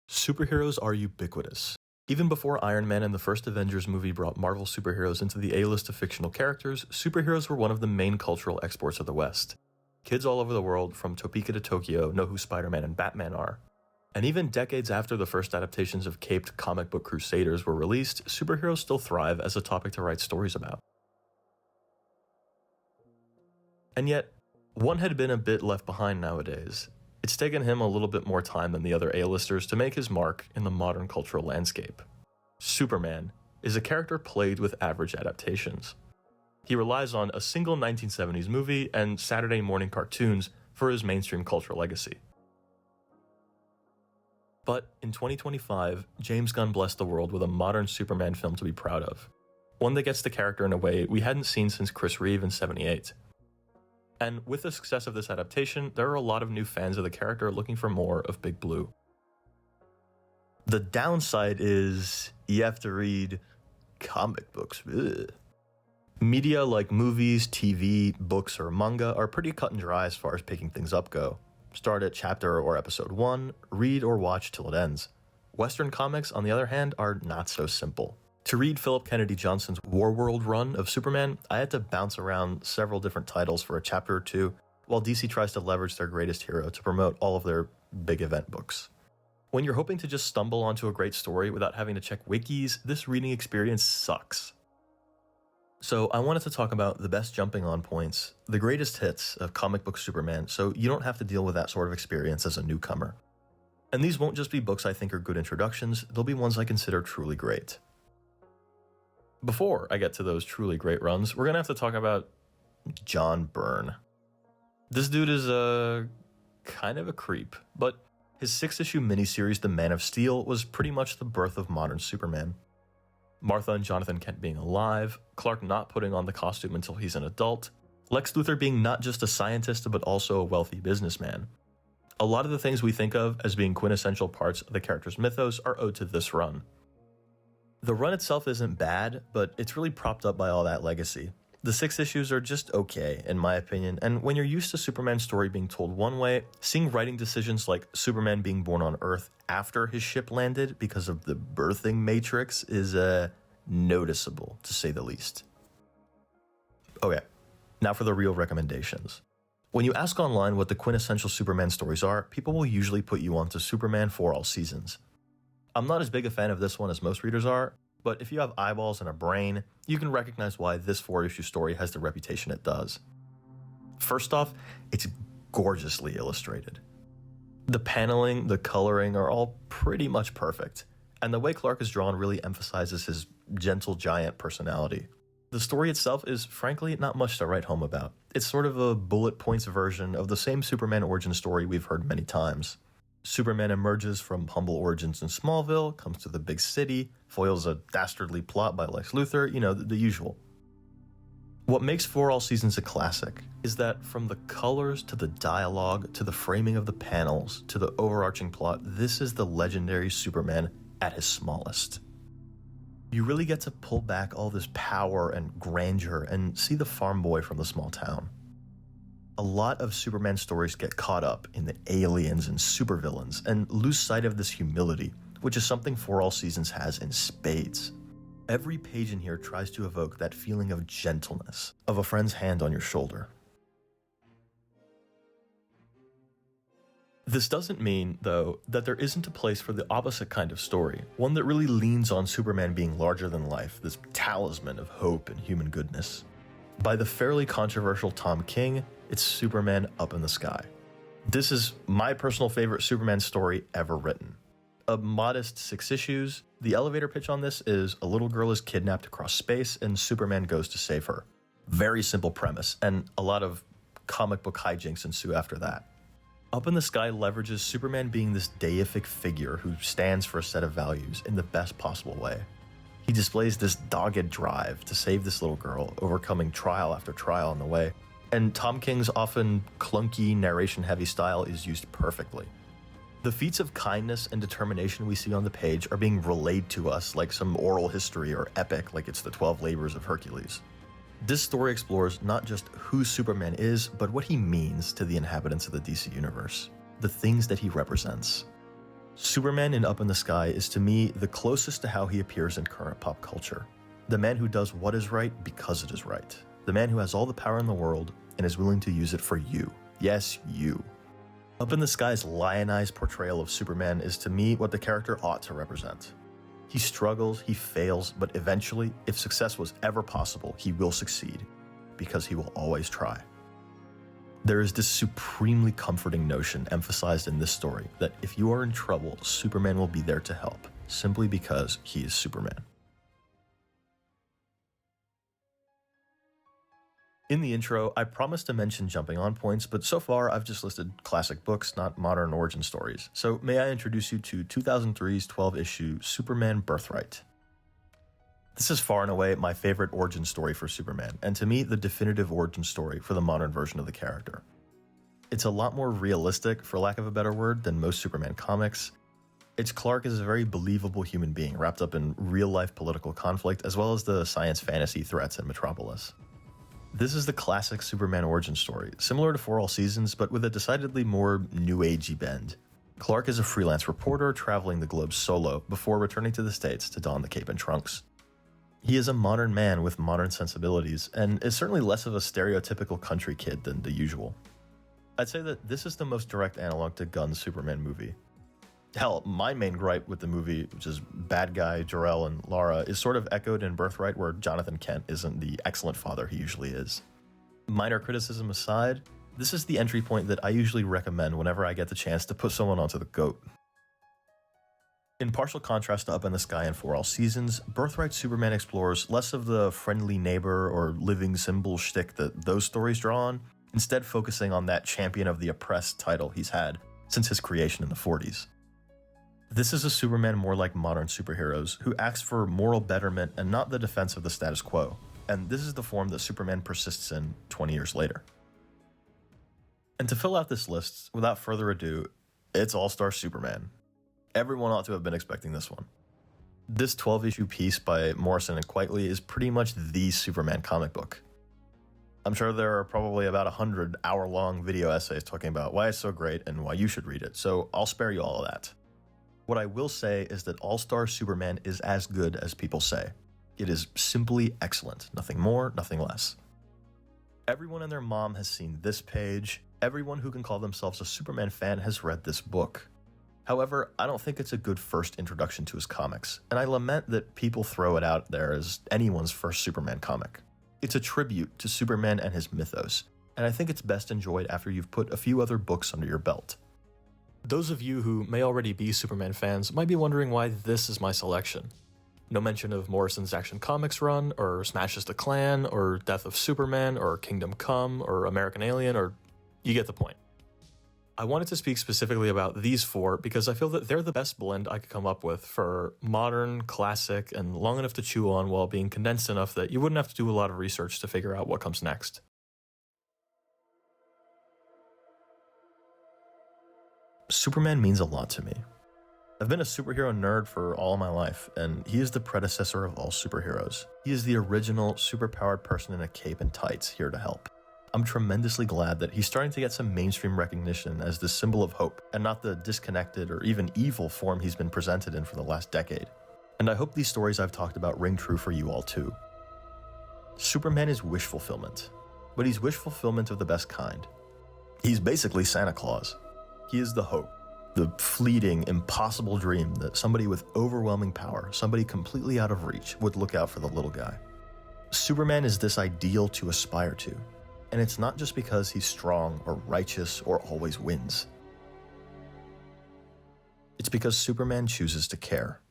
Superheroes are ubiquitous. Even before Iron Man and the first Avengers movie brought Marvel superheroes into the A-list of fictional characters, superheroes were one of the main cultural exports of the West. Kids all over the world, from Topeka to Tokyo, know who Spider-Man and Batman are. And even decades after the first adaptations of caped comic book crusaders were released, superheroes still thrive as a topic to write stories about. And yet, one had been a bit left behind nowadays. It's taken him a little bit more time than the other A-listers to make his mark in the modern cultural landscape. Superman is a character plagued with average adaptations. He relies on a single 1970s movie and Saturday morning cartoons for his mainstream cultural legacy. But in 2025, James Gunn blessed the world with a modern Superman film to be proud of. One that gets the character in a way we hadn't seen since Chris Reeve in '78. And with the success of this adaptation, there are a lot of new fans of the character looking for more of Big Blue. The downside is you have to read comic books. Ugh. Media like movies, TV, books, or manga are pretty cut and dry as far as picking things up go. Start at chapter or episode 1, read or watch till it ends. Western comics, on the other hand, are not so simple. To read Philip Kennedy Johnson's Warworld run of Superman, I had to bounce around several different titles for a chapter or two, while DC tries to leverage their greatest hero to promote all of their big event books. When you're hoping to just stumble onto a great story without having to check wikis, this reading experience sucks. So I wanted to talk about the best jumping on points, the greatest hits of comic book Superman, so you don't have to deal with that sort of experience as a newcomer. And these won't just be books I think are good introductions, they'll be ones I consider truly great. Before I get to those truly great runs, we're gonna have to talk about John Byrne. This dude is kind of a creep, but his 6-issue miniseries The Man of Steel was pretty much the birth of modern Superman. Martha and Jonathan Kent being alive, Clark not putting on the costume until he's an adult, Lex Luthor being not just a scientist but also a wealthy businessman. A lot of the things we think of as being quintessential parts of the character's mythos are owed to this run. The run itself isn't bad, but it's really propped up by all that legacy. The 6 issues are just okay, in my opinion, and when you're used to Superman's story being told one way, seeing writing decisions like Superman being born on Earth after his ship landed because of the birthing matrix is noticeable, to say the least. Okay, now for the real recommendations. When you ask online what the quintessential Superman stories are, people will usually put you onto Superman for All Seasons. I'm not as big a fan of this one as most readers are, but if you have eyeballs and a brain, you can recognize why this 4-issue story has the reputation it does. First off, it's gorgeously illustrated. The paneling, the coloring are all pretty much perfect, and the way Clark is drawn really emphasizes his gentle giant personality. The story itself is frankly not much to write home about. It's sort of a bullet points version of the same Superman origin story we've heard many times. Superman emerges from humble origins in Smallville, comes to the big city, foils a dastardly plot by Lex Luthor, the usual. What makes For All Seasons a classic is that from the colors to the dialogue to the framing of the panels to the overarching plot, this is the legendary Superman at his smallest. You really get to pull back all this power and grandeur and see the farm boy from the small town. A lot of Superman stories get caught up in the aliens and supervillains and lose sight of this humility, which is something For All Seasons has in spades. Every page in here tries to evoke that feeling of gentleness, of a friend's hand on your shoulder. This doesn't mean, though, that there isn't a place for the opposite kind of story, one that really leans on Superman being larger than life, this talisman of hope and human goodness. By the fairly controversial Tom King, it's Superman Up in the Sky. This is my personal favorite Superman story ever written. A modest 6 issues, the elevator pitch on this is a little girl is kidnapped across space and Superman goes to save her. Very simple premise, and a lot of comic book hijinks ensue after that. Up in the Sky leverages Superman being this deific figure who stands for a set of values in the best possible way. He displays this dogged drive to save this little girl, overcoming trial after trial on the way, and Tom King's often clunky, narration-heavy style is used perfectly. The feats of kindness and determination we see on the page are being relayed to us like some oral history or epic like it's the 12 Labors of Hercules. This story explores not just who Superman is, but what he means to the inhabitants of the DC universe, the things that he represents. Superman in Up in the Sky is to me the closest to how he appears in current pop culture. The man who does what is right because it is right. The man who has all the power in the world and is willing to use it for you. Yes, you. Up in the Sky's lionized portrayal of Superman is to me what the character ought to represent. He struggles, he fails, but eventually, if success was ever possible, he will succeed, because he will always try. There is this supremely comforting notion emphasized in this story that if you are in trouble, Superman will be there to help, simply because he is Superman. In the intro, I promised to mention jumping on points, but so far I've just listed classic books, not modern origin stories. So may I introduce you to 2003's 12-issue Superman Birthright. This is far and away my favorite origin story for Superman, and to me, the definitive origin story for the modern version of the character. It's a lot more realistic, for lack of a better word, than most Superman comics. It's Clark as a very believable human being wrapped up in real-life political conflict, as well as the science fantasy threats in Metropolis. This is the classic Superman origin story, similar to For All Seasons, but with a decidedly more new agey bend. Clark is a freelance reporter traveling the globe solo before returning to the States to don the cape and trunks. He is a modern man with modern sensibilities, and is certainly less of a stereotypical country kid than the usual. I'd say that this is the most direct analog to Gunn's Superman movie. Hell, my main gripe with the movie, which is bad guy Jor-El and Lara, is sort of echoed in Birthright, where Jonathan Kent isn't the excellent father he usually is. Minor criticism aside, this is the entry point that I usually recommend whenever I get the chance to put someone onto the GOAT. In partial contrast to Up in the Sky and For All Seasons, Birthright Superman explores less of the friendly neighbor or living symbol shtick that those stories draw on, instead focusing on that champion of the oppressed title he's had since his creation in the 40s. This is a Superman more like modern superheroes, who acts for moral betterment and not the defense of the status quo, and this is the form that Superman persists in 20 years later. And to fill out this list, without further ado, it's All-Star Superman. Everyone ought to have been expecting this one. This 12-issue piece by Morrison and Quitely is pretty much the Superman comic book. I'm sure there are probably about 100 hour-long video essays talking about why it's so great and why you should read it, so I'll spare you all of that. What I will say is that All-Star Superman is as good as people say. It is simply excellent, nothing more, nothing less. Everyone and their mom has seen this page. Everyone who can call themselves a Superman fan has read this book. However, I don't think it's a good first introduction to his comics, and I lament that people throw it out there as anyone's first Superman comic. It's a tribute to Superman and his mythos, and I think it's best enjoyed after you've put a few other books under your belt. Those of you who may already be Superman fans might be wondering why this is my selection. No mention of Morrison's Action Comics run, or Smashes the Klan, or Death of Superman, or Kingdom Come, or American Alien, or you get the point. I wanted to speak specifically about these four because I feel that they're the best blend I could come up with for modern, classic, and long enough to chew on while being condensed enough that you wouldn't have to do a lot of research to figure out what comes next. Superman means a lot to me. I've been a superhero nerd for all my life, and he is the predecessor of all superheroes. He is the original superpowered person in a cape and tights here to help. I'm tremendously glad that he's starting to get some mainstream recognition as the symbol of hope, and not the disconnected or even evil form he's been presented in for the last decade. And I hope these stories I've talked about ring true for you all too. Superman is wish fulfillment, but he's wish fulfillment of the best kind. He's basically Santa Claus. He is the hope, the fleeting, impossible dream that somebody with overwhelming power, somebody completely out of reach, would look out for the little guy. Superman is this ideal to aspire to, and it's not just because he's strong or righteous or always wins. It's because Superman chooses to care.